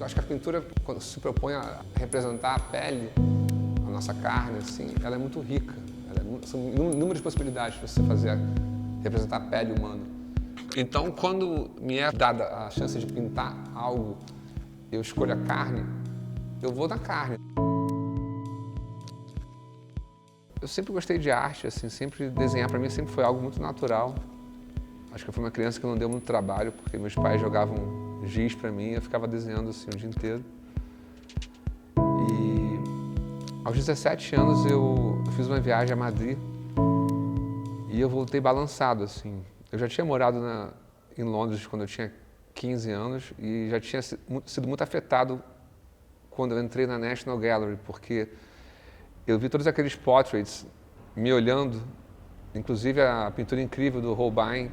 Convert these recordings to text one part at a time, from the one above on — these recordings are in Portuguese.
Eu acho que a pintura, quando se propõe a representar a pele, a nossa carne, assim, ela é muito rica. São inúmeras possibilidades para você representar a pele humana. Então, quando me é dada a chance de pintar algo, eu escolho a carne, eu vou na carne. Eu sempre gostei de arte, assim, sempre desenhar para mim sempre foi algo muito natural. Acho que eu fui uma criança que não deu muito trabalho, porque meus pais jogavam giz para mim e eu ficava desenhando assim o dia inteiro. E aos 17 anos eu fiz uma viagem a Madrid e eu voltei balançado, assim. Eu já tinha morado em Londres quando eu tinha 15 anos e já tinha sido muito afetado quando eu entrei na National Gallery, porque eu vi todos aqueles portraits me olhando, inclusive a pintura incrível do Holbein,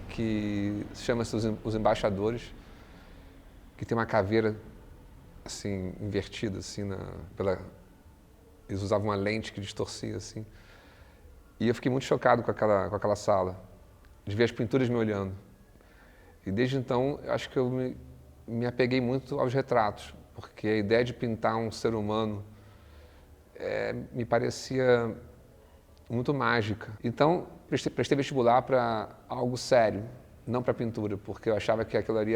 que chama-se Os Embaixadores, que tem uma caveira assim invertida assim eles usavam uma lente que distorcia assim. E eu fiquei muito chocado com aquela sala, de ver as pinturas me olhando. E desde então, acho que eu me apeguei muito aos retratos, porque a ideia de pintar um ser humano me parecia muito mágica. Então, prestei vestibular para algo sério, não para pintura, porque eu achava que aquilo ali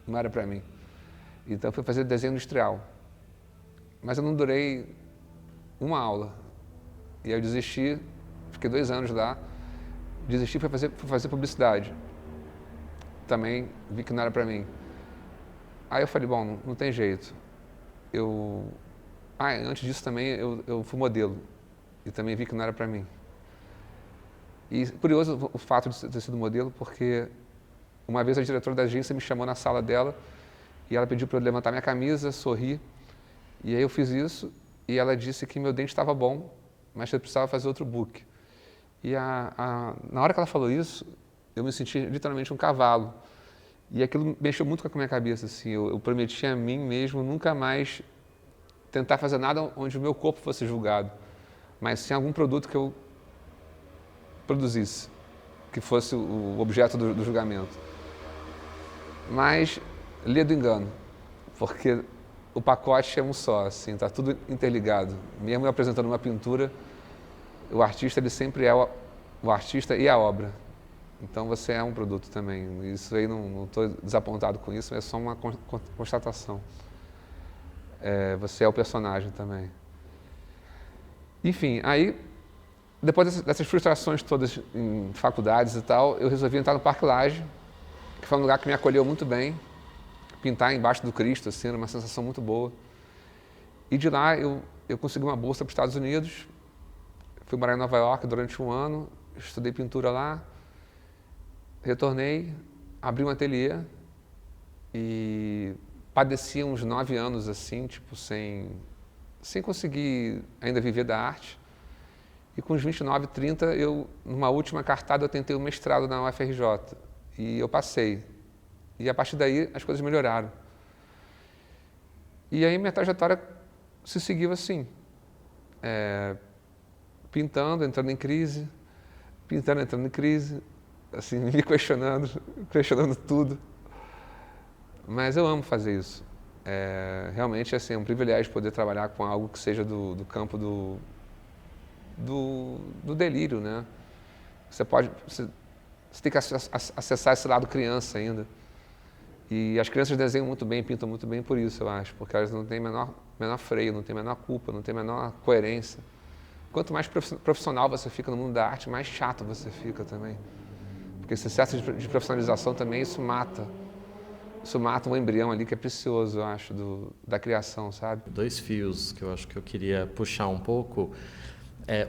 não era para mim. Então, fui fazer desenho industrial. Mas eu não durei uma aula. E aí eu desisti, fiquei 2 anos lá, desisti e fui fazer publicidade. Também vi que não era para mim. Aí eu falei, bom, não tem jeito. Antes disso também eu fui modelo e também vi que não era para mim. E curioso o fato de ter sido modelo, porque uma vez a diretora da agência me chamou na sala dela e ela pediu para eu levantar minha camisa, sorrir. E aí eu fiz isso e ela disse que meu dente estava bom, mas que eu precisava fazer outro book. E na hora que ela falou isso, eu me senti literalmente um cavalo. E aquilo mexeu muito com a minha cabeça, assim. Eu prometi a mim mesmo nunca mais tentar fazer nada onde o meu corpo fosse julgado, mas sim algum produto que eu produzisse, que fosse o objeto do julgamento. Mas lê do engano, porque o pacote é um só, assim, está tudo interligado. Mesmo eu apresentando uma pintura, o artista ele sempre é o artista e a obra. Então você é um produto também. Isso aí não estou desapontado com isso, é só uma constatação. Você é o personagem também. Enfim, aí, depois dessas frustrações todas em faculdades e tal, eu resolvi entrar no Parque Lage, que foi um lugar que me acolheu muito bem. Pintar embaixo do Cristo, assim, era uma sensação muito boa. E de lá eu consegui uma bolsa para os Estados Unidos, fui morar em Nova York durante 1 ano, estudei pintura lá, retornei, abri um ateliê e padeci uns 9 anos assim, tipo, sem conseguir ainda viver da arte. E com uns 29, 30, numa última cartada, eu tentei um mestrado na UFRJ. E eu passei. E a partir daí, as coisas melhoraram. E aí minha trajetória se seguiu assim. Pintando, entrando em crise, pintando, entrando em crise, assim, me questionando tudo. Mas eu amo fazer isso. Realmente assim, é um privilégio poder trabalhar com algo que seja do campo do delírio, né? Você tem que acessar esse lado criança ainda. E as crianças desenham muito bem, pintam muito bem por isso, eu acho, porque elas não têm menor freio, não têm menor culpa, não têm menor coerência. Quanto mais profissional você fica no mundo da arte, mais chato você fica também. Porque esse excesso de profissionalização também, isso mata um embrião ali que é precioso, eu acho, da criação, sabe? 2 fios que eu acho que eu queria puxar um pouco.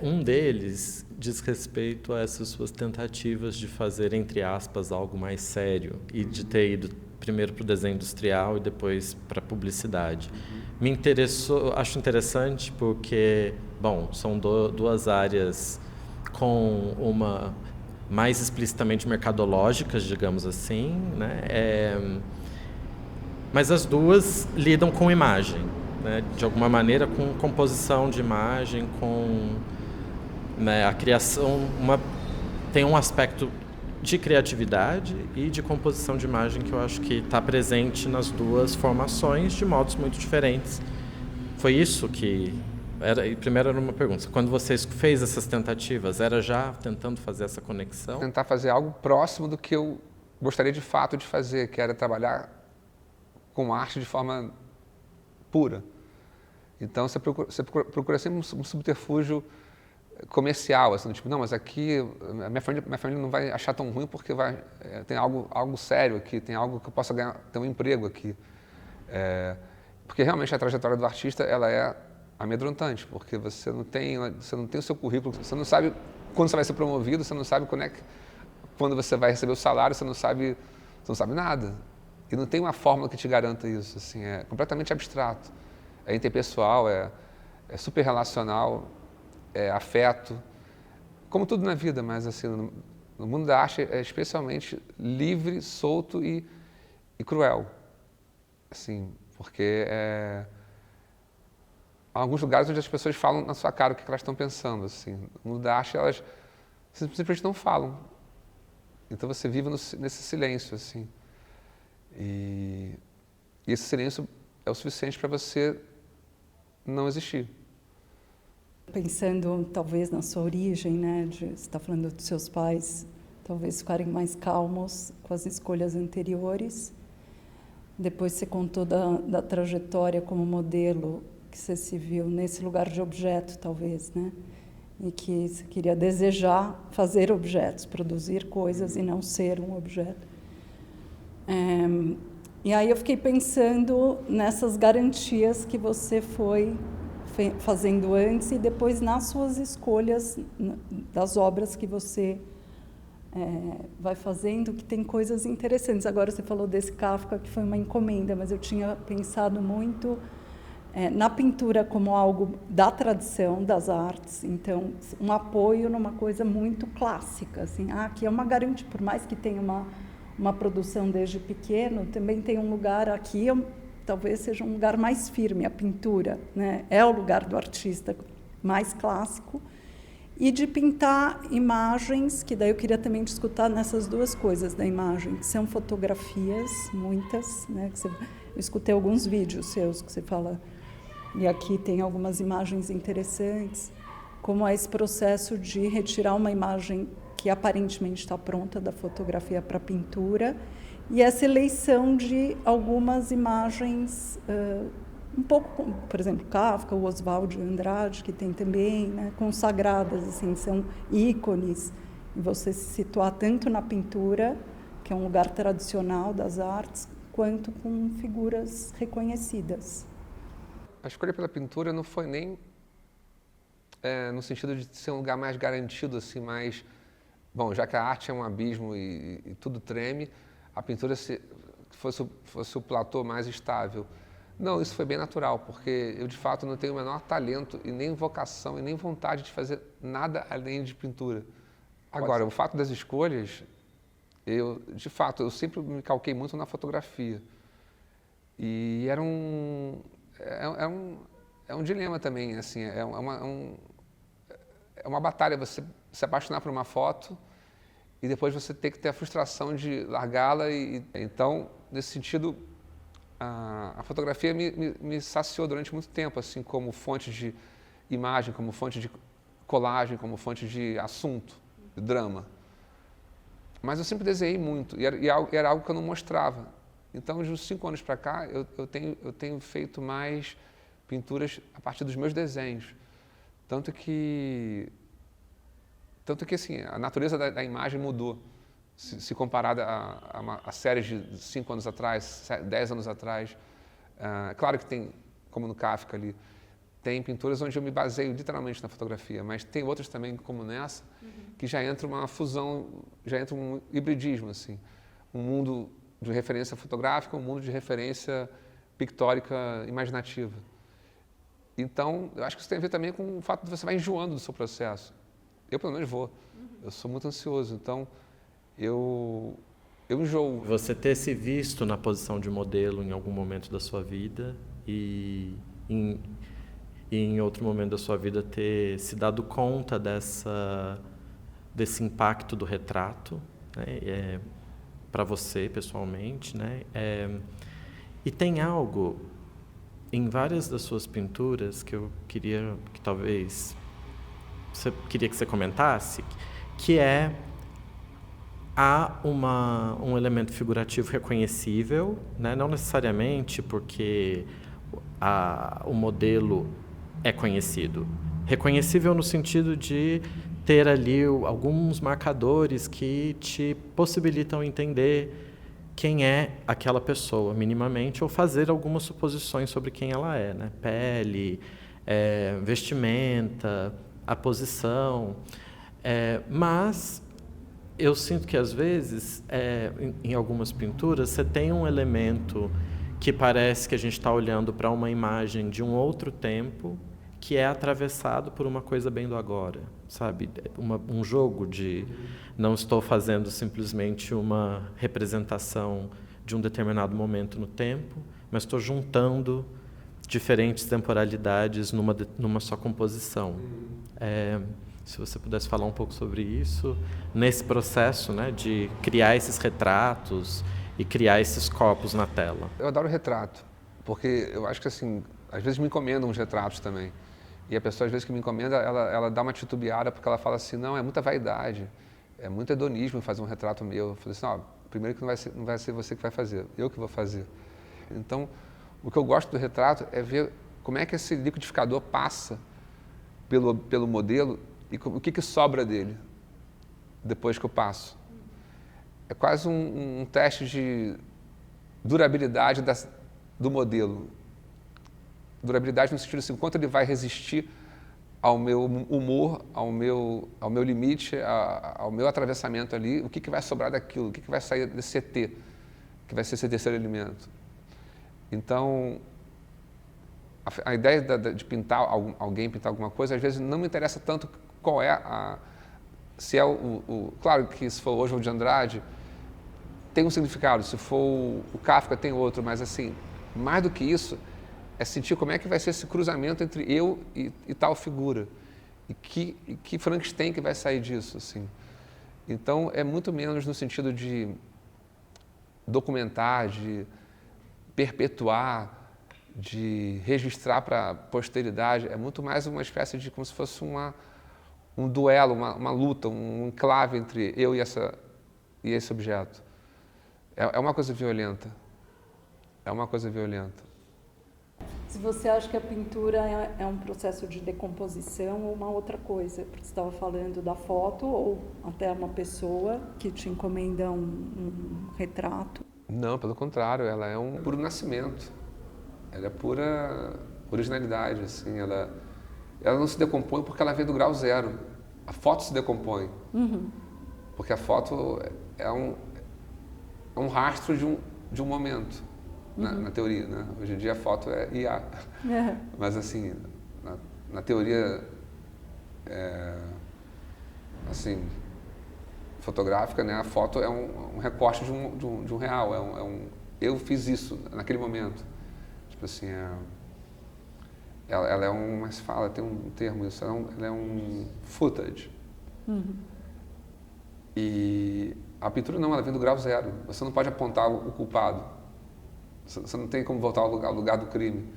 Um deles diz respeito a essas suas tentativas de fazer, entre aspas, algo mais sério e de ter ido primeiro para o desenho industrial e depois para a publicidade. Me interessou, acho interessante porque, bom, são 2 áreas com uma mais explicitamente mercadológicas, digamos assim, né? Mas as 2 lidam com imagem, né? De alguma maneira com composição de imagem, com, né, a criação, tem um aspecto de criatividade e de composição de imagem, que eu acho que está presente nas duas formações de modos muito diferentes. Foi isso que... Primeiro era uma pergunta. Quando você fez essas tentativas, era já tentando fazer essa conexão? Tentar fazer algo próximo do que eu gostaria de fato de fazer, que era trabalhar com arte de forma pura. Então você procura sempre um subterfúgio comercial, assim, tipo, não, mas aqui a minha família não vai achar tão ruim porque tem algo sério aqui, tem algo que eu possa ter um emprego aqui. Porque realmente a trajetória do artista, ela é amedrontante, porque você não tem o seu currículo, você não sabe quando você vai ser promovido, você não sabe quando você vai receber o salário, você não sabe nada. E não tem uma fórmula que te garanta isso, assim, é completamente abstrato. É interpessoal, é super relacional, é afeto, como tudo na vida, mas assim, no mundo da arte é especialmente livre, solto e cruel, assim, porque há alguns lugares onde as pessoas falam na sua cara o que elas estão pensando, assim, no mundo da arte elas simplesmente não falam, então você vive nesse silêncio, assim, e esse silêncio é o suficiente para você não existir. Pensando talvez na sua origem, né, você está falando dos seus pais, talvez ficarem mais calmos com as escolhas anteriores. Depois você contou da trajetória como modelo, que você se viu nesse lugar de objeto, talvez, né? E que você queria desejar fazer objetos, produzir coisas e não ser um objeto. E aí eu fiquei pensando nessas garantias que você foi fazendo antes e depois nas suas escolhas das obras que você vai fazendo, que tem coisas interessantes. Agora você falou desse Kafka, que foi uma encomenda, mas eu tinha pensado muito na pintura como algo da tradição das artes, então um apoio numa coisa muito clássica, assim, aqui é uma garantia, por mais que tenha uma produção desde pequeno, também tem um lugar aqui, talvez seja um lugar mais firme, a pintura, né? É o lugar do artista mais clássico, e de pintar imagens, que daí eu queria também discutir nessas duas coisas da imagem, que são fotografias, muitas, né? Eu escutei alguns vídeos seus que você fala, e aqui tem algumas imagens interessantes, como é esse processo de retirar uma imagem que aparentemente está pronta da fotografia para a pintura, e essa eleição de algumas imagens, um pouco, por exemplo, Kafka, o Oswald Andrade, que tem também, né, consagradas, assim, são ícones, e você se situar tanto na pintura, que é um lugar tradicional das artes, quanto com figuras reconhecidas. A escolha pela pintura não foi nem no sentido de ser um lugar mais garantido, assim, mais... Bom, já que a arte é um abismo e tudo treme, a pintura fosse o platô mais estável. Não, isso foi bem natural, porque eu, de fato, não tenho o menor talento e nem vocação e nem vontade de fazer nada além de pintura. Agora, o fato das escolhas, de fato, eu sempre me calquei muito na fotografia. E era um dilema também, assim, é uma batalha você se apaixonar por uma foto e depois você ter que ter a frustração de largá-la. Então, nesse sentido, a fotografia me saciou durante muito tempo, assim, como fonte de imagem, como fonte de colagem, como fonte de assunto, de drama. Mas eu sempre desenhei muito e era algo que eu não mostrava. Então, de uns 5 anos para cá, eu tenho feito mais pinturas a partir dos meus desenhos. Tanto que assim, a natureza da imagem mudou, se comparada a séries de 5 anos atrás, 10 anos atrás. Claro que tem, como no Kafka ali, tem pinturas onde eu me baseio literalmente na fotografia, mas tem outras também, como nessa, que já entra uma fusão, já entra um hibridismo, assim, um mundo de referência fotográfica, um mundo de referência pictórica imaginativa. Então, eu acho que isso tem a ver também com o fato de você vai enjoando do seu processo. Eu, pelo menos, vou. Eu sou muito ansioso, então eu enjoo. Você ter se visto na posição de modelo em algum momento da sua vida e em outro momento da sua vida ter se dado conta desse impacto do retrato né? Para você, pessoalmente, né? E tem algo em várias das suas pinturas que eu queria que talvez queria que você comentasse, que há um elemento figurativo reconhecível, né? Não necessariamente porque o modelo é conhecido. Reconhecível no sentido de ter ali alguns marcadores que te possibilitam entender quem é aquela pessoa, minimamente, ou fazer algumas suposições sobre quem ela é, né? Pele, vestimenta, a posição. Mas eu sinto que, às vezes, em algumas pinturas, você tem um elemento que parece que a gente está olhando para uma imagem de um outro tempo que é atravessado por uma coisa bem do agora, sabe? Um jogo de não estou fazendo simplesmente uma representação de um determinado momento no tempo, mas estou juntando diferentes temporalidades numa só composição. Se você pudesse falar um pouco sobre isso, nesse processo, né, de criar esses retratos e criar esses corpos na tela. Eu adoro retrato, porque eu acho que, assim, às vezes me encomendam uns retratos também. E a pessoa, às vezes, que me encomenda, ela dá uma titubeada, porque ela fala assim, não, é muita vaidade, é muito hedonismo fazer um retrato meu. Eu falei assim, primeiro que não vai ser você que vai fazer, eu que vou fazer. Então, o que eu gosto do retrato é ver como é que esse liquidificador passa pelo modelo e o que sobra dele depois que eu passo. É quase um teste de durabilidade do modelo. Durabilidade no sentido assim, quanto ele vai resistir ao meu humor, ao meu limite, ao meu atravessamento ali, o que vai sobrar daquilo, o que vai sair desse ET, que vai ser esse terceiro elemento. Então, a ideia de pintar alguém, pintar alguma coisa, às vezes não me interessa tanto qual é se é claro que se for Oswald de Andrade, tem um significado, se for o Kafka tem outro, mas assim, mais do que isso, é sentir como é que vai ser esse cruzamento entre eu e tal figura. E que Frankenstein que vai sair disso, assim. Então, é muito menos no sentido de documentar, de perpetuar, de registrar para a posteridade. É muito mais uma espécie de, como se fosse um duelo, uma luta, um enclave entre eu e esse objeto. É uma coisa violenta. É uma coisa violenta. Se você acha que a pintura é um processo de decomposição ou uma outra coisa, porque você estava falando da foto ou até uma pessoa que te encomenda um retrato. Não, pelo contrário, ela é um puro nascimento. Ela é pura originalidade, assim. Ela não se decompõe porque ela vem do grau zero. A foto se decompõe. Uhum. Porque a foto é um rastro de um momento. Na teoria, né? Hoje em dia a foto é IA. Mas assim, na teoria assim, fotográfica, né? A foto é um recorte de um real. Eu fiz isso naquele momento. Tipo assim, ela é como se fala, tem um termo isso, ela é um footage. Uhum. E a pintura não, ela vem do grau zero. Você não pode apontar o culpado. Você não tem como voltar ao lugar do crime.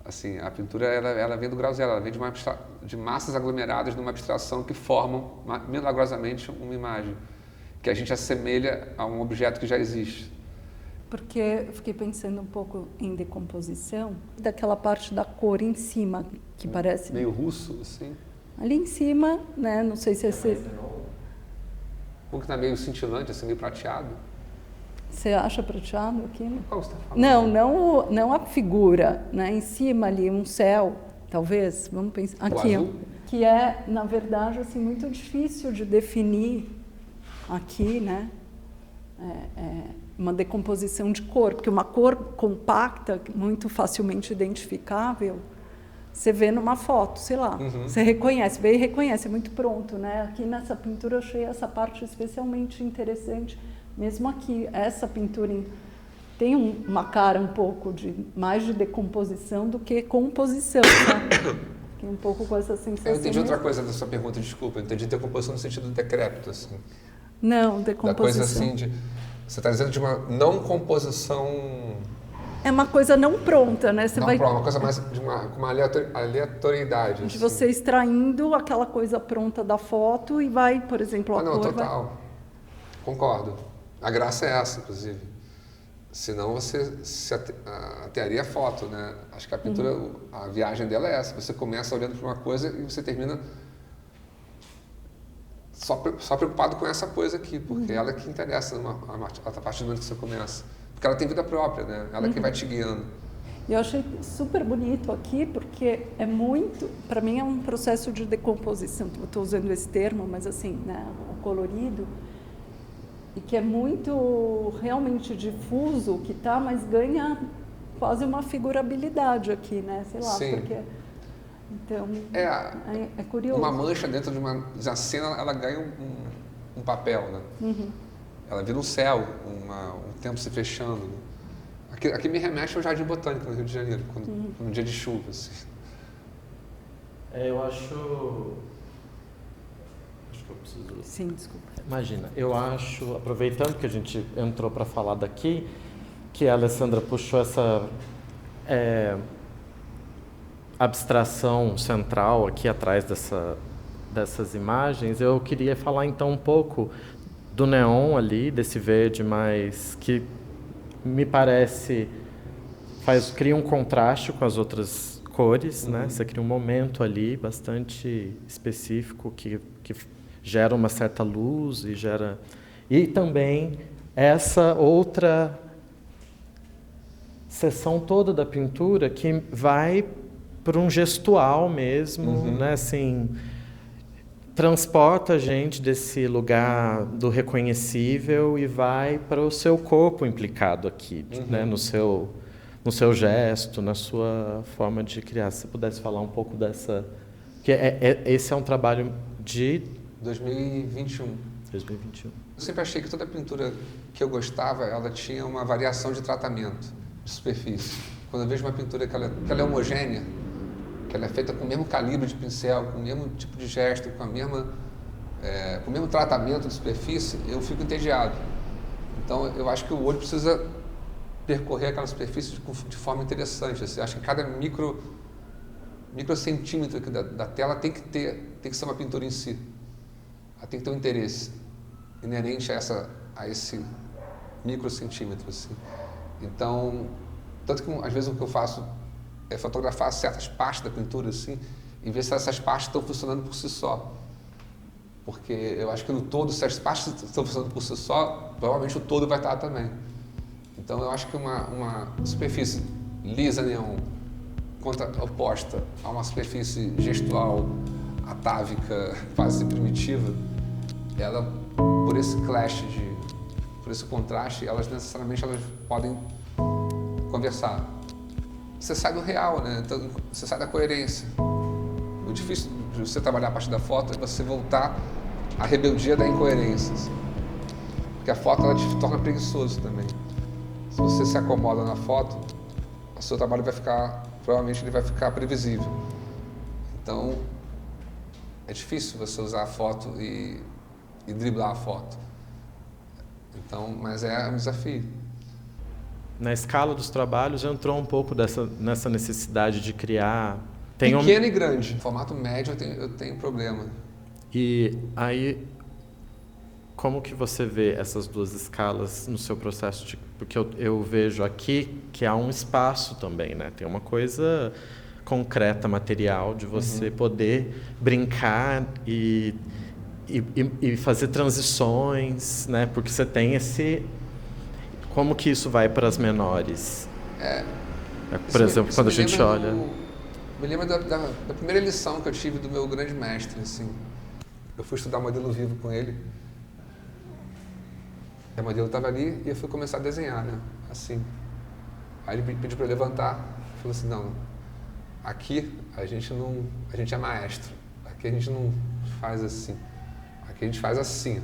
Assim, a pintura ela vem do grau zero, ela vem de massas aglomeradas numa abstração que formam milagrosamente uma imagem, que a gente assemelha a um objeto que já existe. Porque eu fiquei pensando um pouco em decomposição, daquela parte da cor em cima, que parece... Meio russo, assim. Ali em cima, né, não sei se é... Um que está meio cintilante, assim, meio prateado. Você acha prateado aquilo? Qual você está falando? Não a figura, né? Em cima ali, um céu, talvez, vamos pensar. Aqui, ó, que é, na verdade, assim, muito difícil de definir aqui, né? Uma decomposição de cor, porque uma cor compacta, muito facilmente identificável, você vê numa foto, sei lá, você reconhece, vê e reconhece, é muito pronto, né? Aqui nessa pintura eu achei essa parte especialmente interessante. Mesmo aqui, essa pintura tem uma cara um pouco mais de decomposição do que composição, né? Fiquei um pouco com essa sensação. Eu entendi outra coisa da sua pergunta, desculpa. Eu entendi decomposição no sentido decrépito, assim. Não, Da decomposição. coisa assim de... Você está dizendo de uma não composição... É uma coisa não pronta, né? Você Não, vai uma coisa mais de com uma aleatoriedade. de assim. você extraindo aquela coisa pronta da foto e vai, por exemplo, a Ah, não, cor total. Concordo. A graça é essa, inclusive. Senão você se atearia à foto, né? Acho que a pintura, a viagem dela é essa. Você começa olhando para uma coisa e você termina só preocupado com essa coisa aqui, porque ela é que interessa a partir do momento que você começa. Porque ela tem vida própria, né? Ela é que vai te guiando. E eu achei super bonito aqui, porque é muito, para mim é um processo de decomposição. Eu estou usando esse termo, mas assim, né, o colorido, e que é muito realmente difuso, que tá, mas ganha quase uma figurabilidade aqui, né? Sei lá, Sim. porque então é curioso. Uma mancha dentro de uma cena, ela ganha um papel, né? Ela vira um céu, um tempo se fechando. Né? Aqui me remete ao Jardim Botânico, no Rio de Janeiro, num dia de chuva. Assim. Eu acho que eu preciso... Sim, desculpa. Imagina, eu acho, aproveitando que a gente entrou para falar daqui, que a Alessandra puxou essa abstração central aqui atrás dessas imagens, eu queria falar então um pouco do neon ali, desse verde mais que me parece cria um contraste com as outras cores, né? Você cria um momento ali bastante específico que gera uma certa luz e também essa outra seção toda da pintura que vai para um gestual mesmo, né? Assim, transporta a gente desse lugar do reconhecível e vai para o seu corpo implicado aqui, né? No seu gesto, na sua forma de criar. Se você pudesse falar um pouco dessa... que esse é um trabalho de... 2021. 2021. Eu sempre achei que toda pintura que eu gostava, ela tinha uma variação de tratamento, de superfície. Quando eu vejo uma pintura que ela é homogênea, que ela é feita com o mesmo calibre de pincel, com o mesmo tipo de gesto, com o mesmo tratamento de superfície, eu fico entediado. Então, eu acho que o olho precisa percorrer aquela superfície de forma interessante. Assim, acho que cada micro centímetro aqui da tela tem que ser uma pintura em si. Ela tem que ter um interesse inerente a esse micro centímetro. Assim. Então, tanto que às vezes o que eu faço é fotografar certas partes da pintura assim, e ver se essas partes estão funcionando por si só. Porque eu acho que no todo, se as partes estão funcionando por si só, provavelmente o todo vai estar também. Então eu acho que uma superfície lisa neon oposta a uma superfície gestual, atávica, quase primitiva, ela, por esse clash, por esse contraste, elas necessariamente podem conversar. Você sai do real, né? Então, você sai da coerência. O difícil de você trabalhar a partir da foto é você voltar à rebeldia da incoerência. Assim. Porque a foto ela te torna preguiçoso também. Se você se acomoda na foto, o seu trabalho provavelmente ele vai ficar previsível. Então, é difícil você usar a foto e driblar a foto. Então, mas é um desafio. Na escala dos trabalhos entrou um pouco nessa necessidade de criar... Pequeno e grande. Formato médio eu tenho problema. E aí, como que você vê essas duas escalas no seu processo? Porque eu vejo aqui que há um espaço também, né? Tem uma coisa concreta, material, de você poder brincar e fazer transições, né? Porque você tem esse... Como que isso vai para as menores? Por exemplo, quando a gente olha... Me lembro da primeira lição que eu tive do meu grande mestre, assim. Eu fui estudar modelo vivo com ele. O modelo estava ali e eu fui começar a desenhar, né? Assim. Aí ele pediu para eu levantar. Falou assim, não, aqui a gente é maestro. Aqui a gente não faz assim. Aqui a gente faz assim.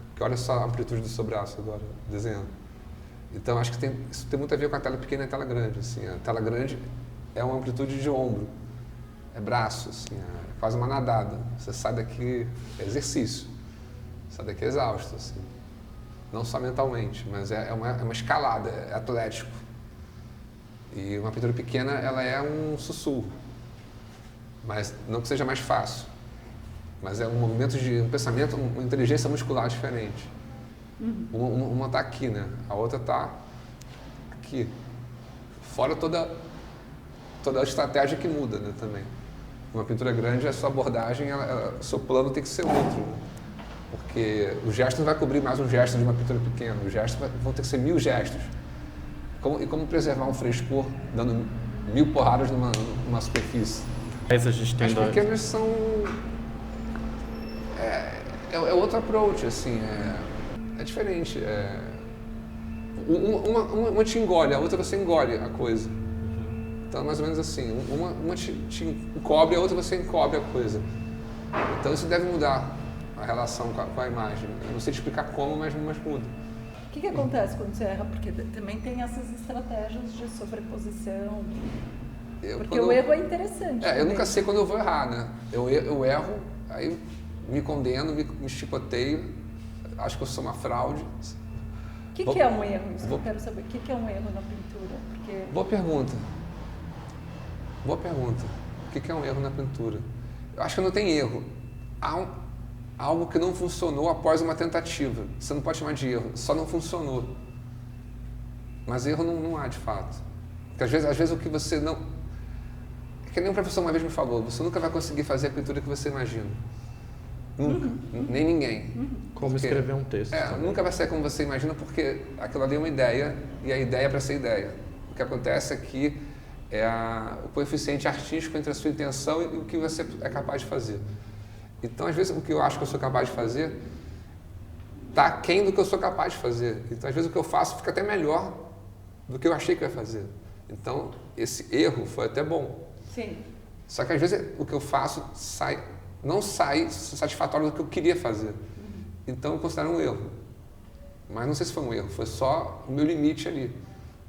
Porque olha só a amplitude do seu braço agora, desenhando. Então, acho que isso tem muito a ver com a tela pequena e a tela grande. Assim. A tela grande é uma amplitude de ombro, é braço, assim, é quase uma nadada. Você sai daqui, é exercício. sai daqui exausto, assim. Não só mentalmente, mas é uma escalada, é atlético. E uma pintura pequena, ela é um sussurro. Mas não que seja mais fácil. Mas é um movimento de um pensamento, uma inteligência muscular diferente. Uma está aqui, né? A outra está aqui. Fora toda a estratégia que muda, né, também. Uma pintura grande, a sua abordagem, o seu plano tem que ser outro. Né? Porque o gesto não vai cobrir mais um gesto de uma pintura pequena. Os gestos vão ter que ser 1000 gestos. E como preservar um frescor dando 1000 porradas numa superfície? Mas a gente tem As pequenas são... É outro approach, assim, é diferente. Uma te engole, a outra você engole a coisa. Então, mais ou menos assim, uma te encobre, a outra você encobre a coisa. Então, isso deve mudar a relação com a imagem. Eu não sei te explicar como, mas muda. O que acontece quando você erra? Porque também tem essas estratégias de sobreposição. Porque o erro é interessante. Eu nunca sei quando eu vou errar, né? Eu erro, aí me condeno, me chicoteio, acho que eu sou uma fraude. O que é um erro? Isso eu quero saber. O que é um erro na pintura? Porque... Boa pergunta. O que é um erro na pintura? Eu acho que não tem erro. Há algo que não funcionou após uma tentativa. Você não pode chamar de erro, só não funcionou. Mas erro não há, de fato. Porque às vezes o que você não... É que nem um professor uma vez me falou, você nunca vai conseguir fazer a pintura que você imagina. Nunca. Nem ninguém. Como escrever um texto. Nunca vai ser como você imagina, porque aquilo ali é uma ideia, e a ideia é para ser ideia. O que acontece é que o coeficiente artístico entre a sua intenção e o que você é capaz de fazer. Então, às vezes, o que eu acho que eu sou capaz de fazer está aquém do que eu sou capaz de fazer. Então, às vezes, o que eu faço fica até melhor do que eu achei que eu ia fazer. Então, esse erro foi até bom. Sim. Só que, às vezes, o que eu faço não sai satisfatório do que eu queria fazer. Então, eu considero um erro. Mas não sei se foi um erro, foi só o meu limite ali.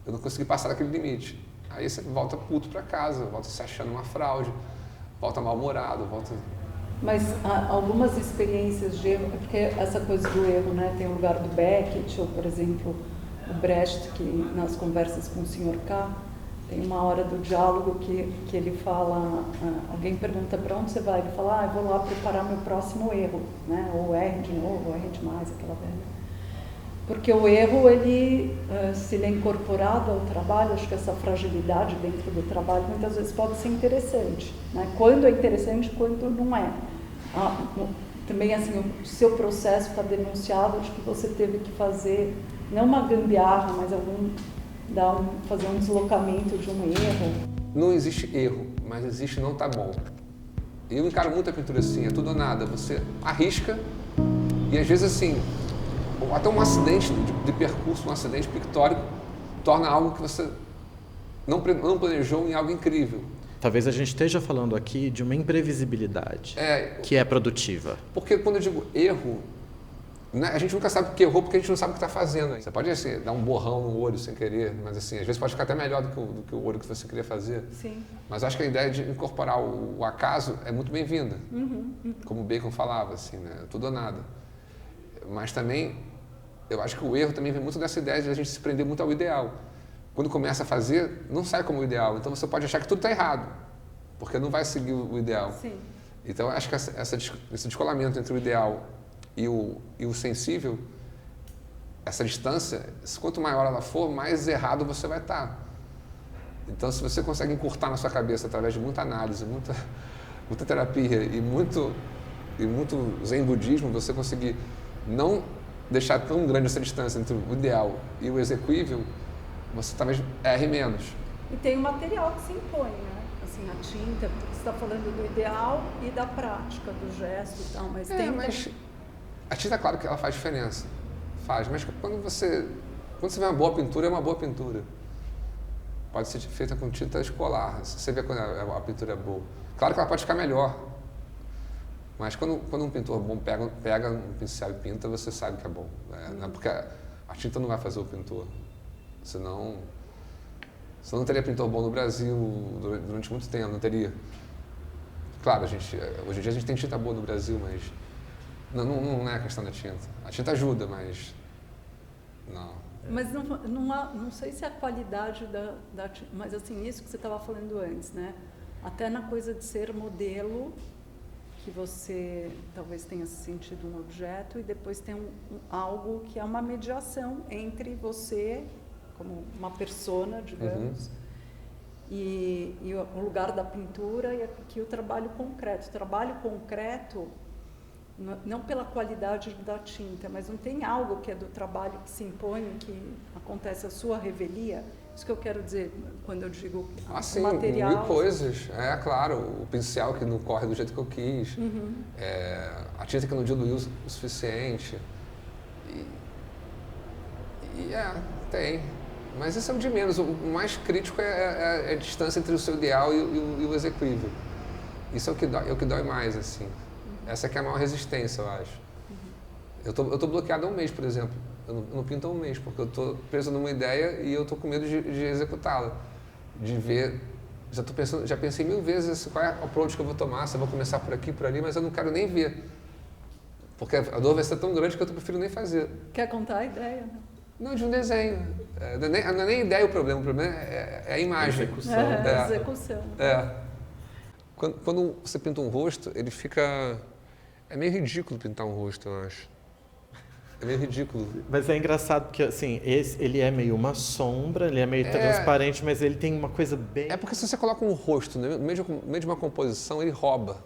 Eu não consegui passar daquele limite. Aí você volta puto para casa, volta se achando uma fraude, volta mal-humorado, volta... Mas algumas experiências de erro, porque essa coisa do erro, né, tem o lugar do Beckett, ou, por exemplo, o Brecht, que nas conversas com o Sr. K, tem uma hora do diálogo que ele fala, alguém pergunta para onde você vai, ele fala, eu vou lá preparar meu próximo erro, né, ou erre de novo, ou erre demais, aquela velha. Porque o erro, se ele é incorporado ao trabalho, acho que essa fragilidade dentro do trabalho muitas vezes pode ser interessante, né? Quando é interessante, quando não é. Também, assim, o seu processo está denunciado de que você teve que fazer, não uma gambiarra, mas fazer um deslocamento de um erro. Não existe erro, mas existe não tá bom. E eu encaro muito a pintura assim, é tudo ou nada. Você arrisca e, às vezes, assim... Até um acidente de percurso, um acidente pictórico, torna algo que você não planejou em algo incrível. Talvez a gente esteja falando aqui de uma imprevisibilidade que é produtiva. Porque quando eu digo erro, né, a gente nunca sabe o que errou porque a gente não sabe o que está fazendo. Você pode assim, dar um borrão no olho sem querer, mas assim, às vezes pode ficar até melhor do que o olho que você queria fazer. Sim. Mas acho que a ideia de incorporar o acaso é muito bem-vinda. Como o Bacon falava, assim, né, tudo ou nada. Mas também... Eu acho que o erro também vem muito dessa ideia de a gente se prender muito ao ideal. Quando começa a fazer, não sai como o ideal. Então você pode achar que tudo está errado, porque não vai seguir o ideal. Sim. Então eu acho que esse descolamento entre o ideal e o sensível, essa distância, quanto maior ela for, mais errado você vai estar. Então, se você consegue encurtar na sua cabeça através de muita análise, muita terapia e muito zen budismo, você conseguir não deixar tão grande essa distância entre o ideal e o execuível, você talvez erre menos. E tem o material que se impõe, né? Assim, a tinta, porque você está falando do ideal e da prática, do gesto e tal, mas mas a tinta, claro que ela faz diferença. Faz, mas quando você vê uma boa pintura, é uma boa pintura. Pode ser feita com tinta escolar, você vê quando a pintura é boa. Claro que ela pode ficar melhor, mas quando um pintor bom pega um pincel e pinta, você sabe que é bom. Né? Porque a tinta não vai fazer o pintor. Senão não teria pintor bom no Brasil durante muito tempo, não teria. Claro, hoje em dia a gente tem tinta boa no Brasil, mas Não é a questão da tinta. A tinta ajuda, mas não. Mas não sei se é a qualidade da tinta, mas assim, isso que você estava falando antes, né? Até na coisa de ser modelo, que você talvez tenha sentido um objeto e depois tem algo que é uma mediação entre você, como uma persona, digamos, e o lugar da pintura e aqui o trabalho concreto. O trabalho concreto, não pela qualidade da tinta, mas não tem algo que é do trabalho que se impõe, que acontece a sua revelia. Isso que eu quero dizer quando eu digo sim, material. Mil coisas. É claro, o pincel que não corre do jeito que eu quis, a tinta que não diluiu o suficiente. Tem. Mas isso é o de menos. O mais crítico é a distância entre o seu ideal e o execuível. Isso é o que dói mais, assim. Essa que é a maior resistência, eu acho. Eu tô bloqueado há um mês, por exemplo. Eu não pinto há um mês, porque eu tô preso numa ideia e eu tô com medo de executá-la. De ver... Já pensei 1000 vezes qual é o approach que eu vou tomar, se eu vou começar por aqui, por ali, mas eu não quero nem ver. Porque a dor vai ser tão grande que eu prefiro nem fazer. Quer contar a ideia, né? Não, de um desenho. Não é nem a ideia o problema é a imagem. A execução. Quando você pinta um rosto, ele fica... É meio ridículo pintar um rosto, eu acho. É meio ridículo. Mas é engraçado porque, assim, ele é meio uma sombra, ele é meio transparente, mas ele tem uma coisa bem... É porque se você coloca um rosto no meio de uma composição, ele rouba.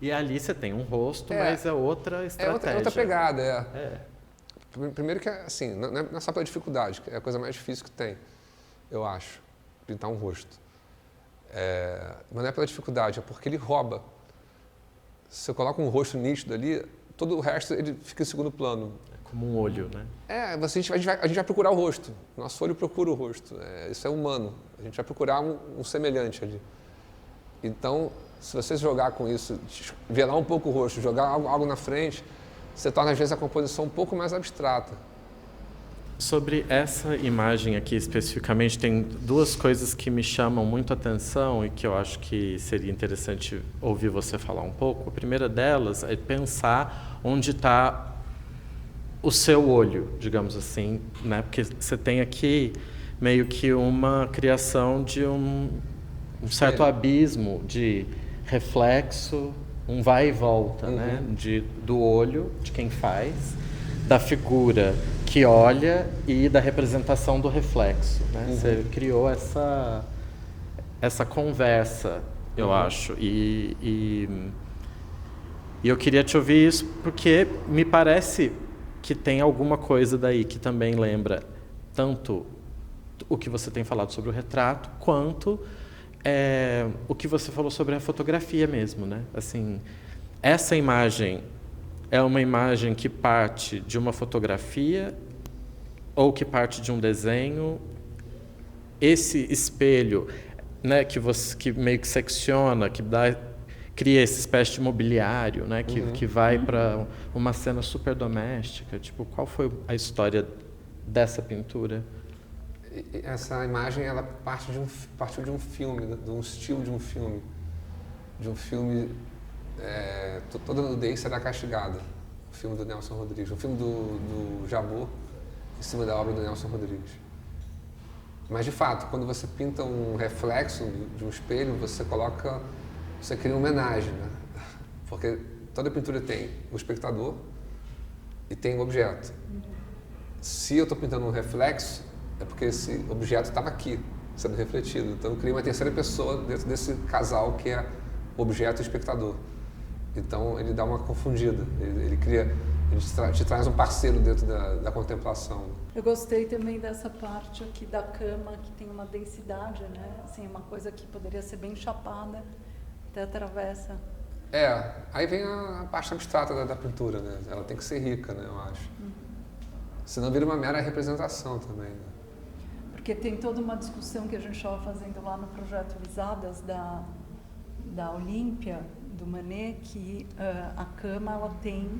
E ali você tem um rosto, mas é outra estratégia. É outra pegada, Primeiro que, assim, não é só pela dificuldade, que é a coisa mais difícil que tem, eu acho, pintar um rosto. Mas não é pela dificuldade, é porque ele rouba. Se você coloca um rosto nítido ali, todo o resto ele fica em segundo plano. É como um olho, né? A gente vai procurar o rosto. Nosso olho procura o rosto. Isso é humano. A gente vai procurar um semelhante ali. Então, se você jogar com isso, velar um pouco o rosto, jogar algo na frente, você torna, às vezes, a composição um pouco mais abstrata. Sobre essa imagem aqui especificamente, tem duas coisas que me chamam muito a atenção e que eu acho que seria interessante ouvir você falar um pouco. A primeira delas é pensar onde está o seu olho, digamos assim, né? Porque você tem aqui meio que uma criação de um certo abismo de reflexo, um vai e volta, né? Do olho, de quem faz, da figura que olha e da representação do reflexo, né? Você criou essa conversa, eu acho, e eu queria te ouvir isso porque me parece que tem alguma coisa daí que também lembra tanto o que você tem falado sobre o retrato quanto o que você falou sobre a fotografia mesmo, né? Assim, essa imagem é uma imagem que parte de uma fotografia ou que parte de um desenho. Esse espelho, né, que meio que secciona, cria essa espécie de mobiliário, né, que vai para uma cena super doméstica. Tipo, qual foi a história dessa pintura? Essa imagem ela partiu de um filme, de um estilo de um filme. Toda nudez será castigada, o filme do Nelson Rodrigues, um filme do Jabor, em cima da obra do Nelson Rodrigues. Mas, de fato, quando você pinta um reflexo de um espelho, você cria uma homenagem, né? Porque toda pintura tem o espectador e tem o objeto. Se eu estou pintando um reflexo, é porque esse objeto estava aqui, sendo refletido. Então, eu criei uma terceira pessoa dentro desse casal que é objeto e espectador. Então, ele dá uma confundida. Ele te traz um parceiro dentro da contemplação. Eu gostei também dessa parte aqui da cama, que tem uma densidade, né? Assim, uma coisa que poderia ser bem chapada, até atravessa. Aí vem a parte abstrata da pintura, né? Ela tem que ser rica, né, eu acho. Senão vira uma mera representação também, né? Porque tem toda uma discussão que a gente estava fazendo lá no projeto Visadas da Olímpia, do Manet, que a cama ela tem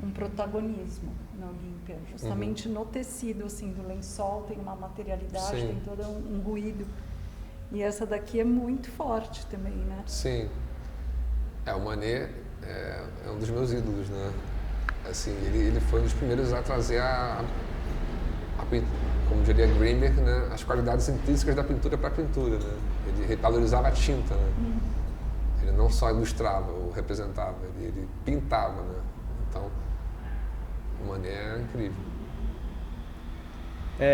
um protagonismo na Olímpia, justamente no tecido assim, do lençol, tem uma materialidade, tem todo um ruído. E essa daqui é muito forte também, né? Sim. O Manet, é um dos meus ídolos, né? Assim, ele foi um dos primeiros a trazer como diria Greenberg, né, as qualidades intrínsecas da pintura para a pintura, né? Ele revalorizava a tinta, né? Ele não só ilustrava ou representava, ele pintava, né? Então, o Manet é incrível.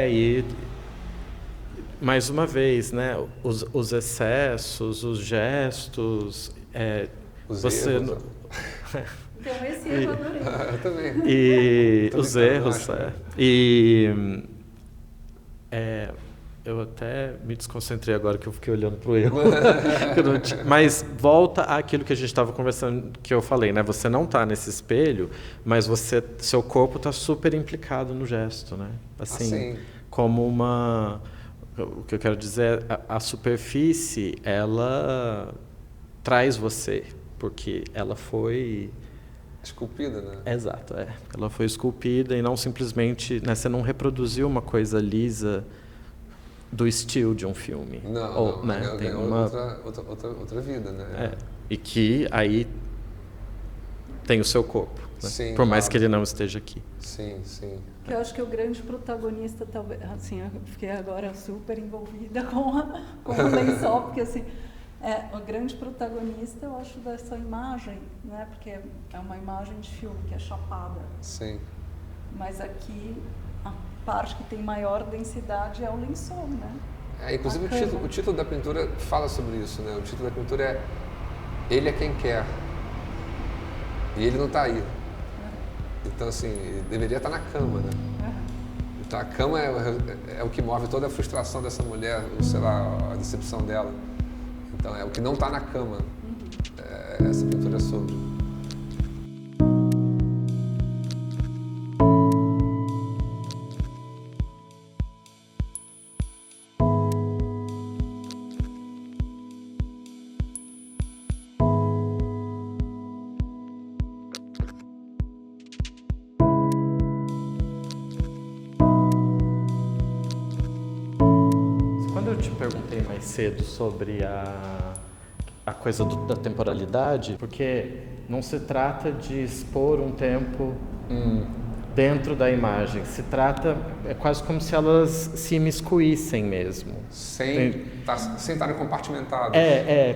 E mais uma vez, né, os excessos, os gestos, Os você erros, Então, esse eu adorei. eu também. e Tô os brincando, erros, eu acho. Eu até me desconcentrei agora que eu fiquei olhando para o erro. Mas volta àquilo que a gente estava conversando, que eu falei, né? Você não está nesse espelho, mas seu corpo está super implicado no gesto, né? Assim, como uma... O que eu quero dizer é a superfície, ela traz você, porque ela foi... Esculpida, né? Exato, Ela foi esculpida e não simplesmente... Né, você não reproduziu uma coisa lisa do estilo de um filme. Não, né, tem outra vida, né? E que aí tem o seu corpo, né? Sim, por mais claro. que ele não esteja aqui. Sim. Que eu acho que o grande protagonista, talvez, assim, eu fiquei agora super envolvida com o lençol, porque assim, o grande protagonista, eu acho, dessa imagem, né? Porque é uma imagem de filme que é chapada. Sim. Mas aqui a parte que tem maior densidade é o lençol, né? Inclusive o título da pintura fala sobre isso, né? O título da pintura é Ele é quem quer. E ele não está aí. Então, assim, ele deveria estar na cama, né? Então, a cama é o que move toda a frustração dessa mulher, ou sei lá, a decepção dela. Então, é o que não está na cama. Essa pintura é sobre. Quando eu te perguntei mais cedo sobre a coisa da temporalidade, porque não se trata de expor um tempo dentro da imagem, é quase como se elas se imiscuíssem mesmo. Sem estarem compartimentados.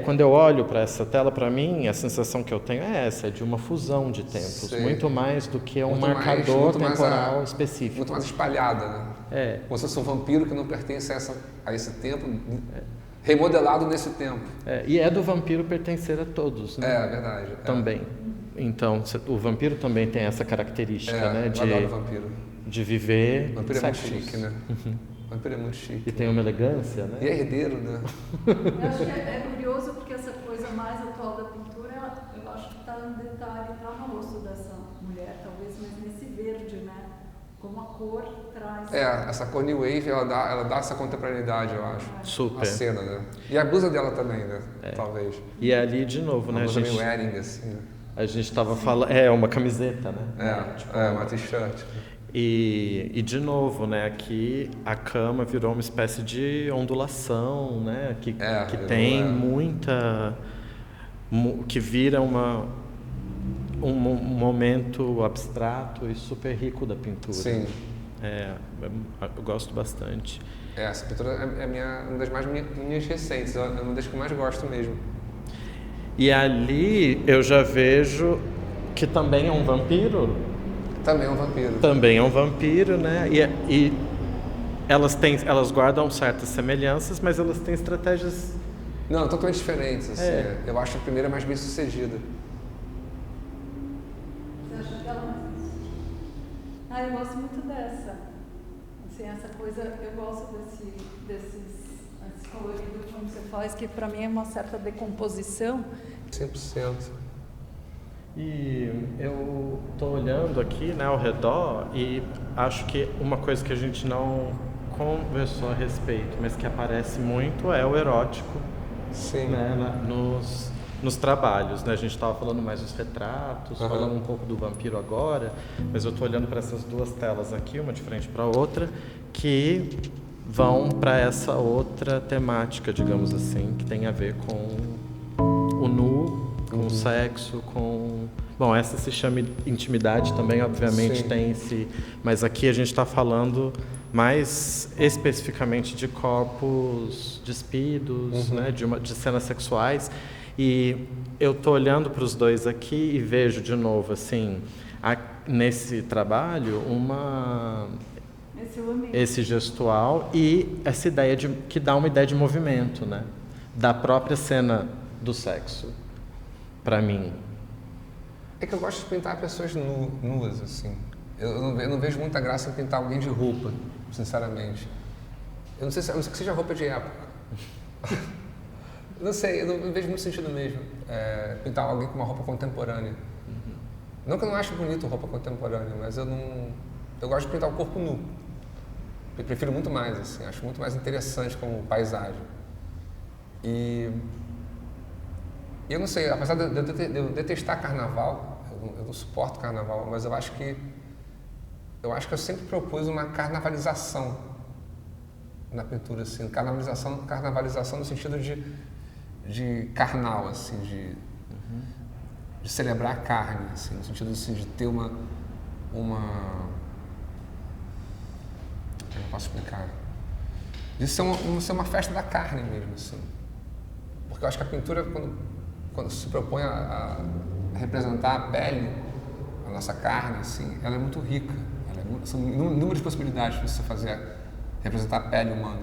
Quando eu olho para essa tela, para mim, a sensação que eu tenho é essa, é de uma fusão de tempos, muito mais do que um marcador temporal específico. Muito mais espalhada, né? Como se fosse um vampiro que não pertence a esse tempo, remodelado nesse tempo. E é do vampiro pertencer a todos, né? É verdade. Também. Então, o vampiro também tem essa característica, né? Eu adoro vampiro. De viver. O vampiro é muito chique, né? O vampiro é muito chique. E tem uma elegância, né? E é herdeiro, né? Eu acho que é curioso porque essa coisa mais atual da pintura, eu acho que está em detalhe, está no rosto dessa mulher, talvez, mas nesse verde, né? Como a cor traz... Essa cor New Wave, ela dá essa contemporaneidade, eu acho. Super. A cena, né? E a blusa dela também, né? Talvez. E ali, de novo, né? Uma blusa meio wedding, assim, né? A gente estava falando... uma camiseta, né? Uma t-shirt. E de novo, né? Aqui a cama virou uma espécie de ondulação, né? Que tem muita... Que vira um momento abstrato e super rico da pintura. Sim. Eu gosto bastante. Essa pintura é uma das minhas recentes, é uma das que eu mais gosto mesmo. E ali eu já vejo que também é um vampiro. Também é um vampiro. Também é um vampiro, né? E elas guardam certas semelhanças, mas elas têm estratégias... Não, totalmente diferentes, assim. Eu acho a primeira mais bem sucedida. Você acha que ela mais... eu gosto muito dessa. Assim, essa coisa, eu gosto desses coloridos como você faz, que para mim é uma certa decomposição. 100%. E eu estou olhando aqui, né, ao redor, e acho que uma coisa que a gente não conversou a respeito, mas que aparece muito é o erótico. Sim. Né, nos trabalhos, né? A gente estava falando mais dos retratos, falando um pouco do vampiro agora, mas eu estou olhando para essas duas telas aqui, uma de frente para a outra, que vão para essa outra temática, digamos assim, que tem a ver com o nu, com o sexo, com Bom, essa se chama intimidade também, obviamente Sim. tem esse... Mas aqui a gente está falando mais especificamente de corpos despidos, né, de cenas sexuais. E eu tô olhando para os dois aqui e vejo de novo, assim, nesse trabalho, esse gestual e essa ideia que dá uma ideia de movimento, né, da própria cena do sexo, para mim. É que eu gosto de pintar pessoas nuas, assim. Eu não vejo muita graça em pintar alguém de roupa, sinceramente. A não ser que seja roupa de época. Não sei, eu não vejo muito sentido mesmo pintar alguém com uma roupa contemporânea. Não que eu não ache bonito roupa contemporânea, mas eu gosto de pintar o corpo nu. Eu prefiro muito mais, assim, acho muito mais interessante como paisagem. E eu não sei, apesar de eu detestar carnaval, eu não suporto carnaval, mas eu acho que eu sempre propus uma carnavalização na pintura, assim, carnavalização no sentido de carnal, assim, de celebrar a carne, assim, no sentido assim, de ter uma eu não posso explicar, de ser uma festa da carne mesmo, assim, porque eu acho que a pintura quando se propõe a representar a pele, a nossa carne, assim, ela é muito rica, são inúmeras possibilidades para você representar a pele humana.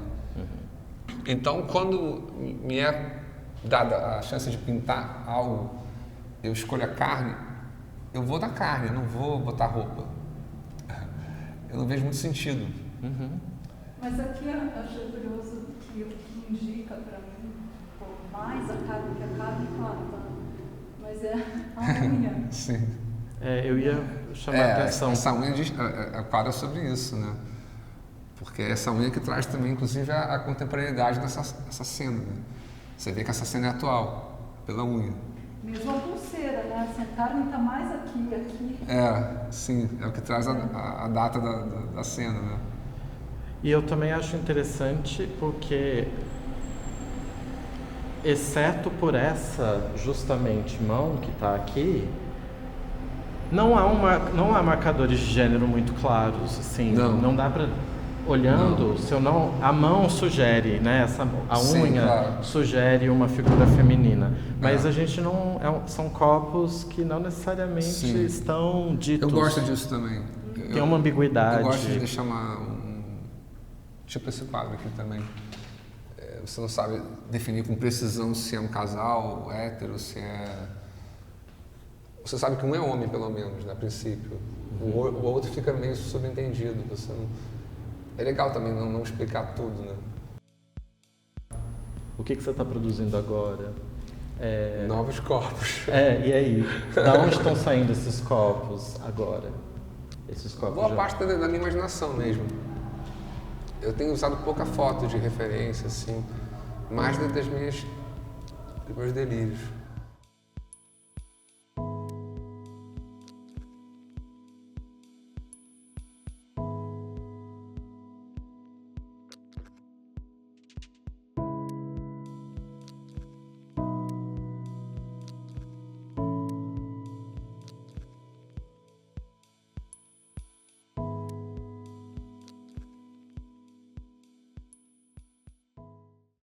Então, quando me é dada a chance de pintar algo, eu escolho a carne, eu vou da carne, não vou botar roupa. Eu não vejo muito sentido. Mas aqui eu achei curioso que o que indica para mim um pouco mais a carne, que a carne, claro, mas é a unha. Sim. Eu ia chamar a atenção. Essa unha para sobre isso, né? Porque é essa unha que traz também, inclusive, a contemporaneidade dessa cena, né? Você vê que essa cena é atual, pela unha. Mesmo a pulseira, né? Assim, a carne está mais aqui. Sim, é o que traz a data da cena, né? E eu também acho interessante porque, exceto por essa, justamente, mão que está aqui, não há marcadores de gênero muito claros, assim, não dá para... Olhando, a mão sugere, né? A unha claro. sugere uma figura feminina, mas a gente não são corpos que não necessariamente estão ditos. Eu gosto disso também. Tem uma ambiguidade. Eu gosto de deixar tipo esse quadro aqui também. Você não sabe definir com precisão se é um casal hétero, se é... Você sabe que um é homem, pelo menos, né, a princípio. O outro fica meio subentendido. Você não... É legal também não explicar tudo, né? O que você está produzindo agora? Novos corpos. E aí? Da onde estão saindo esses corpos agora? Esses corpos Boa parte da minha imaginação mesmo. Eu tenho usado pouca foto de referência, assim, mais dos meus delírios.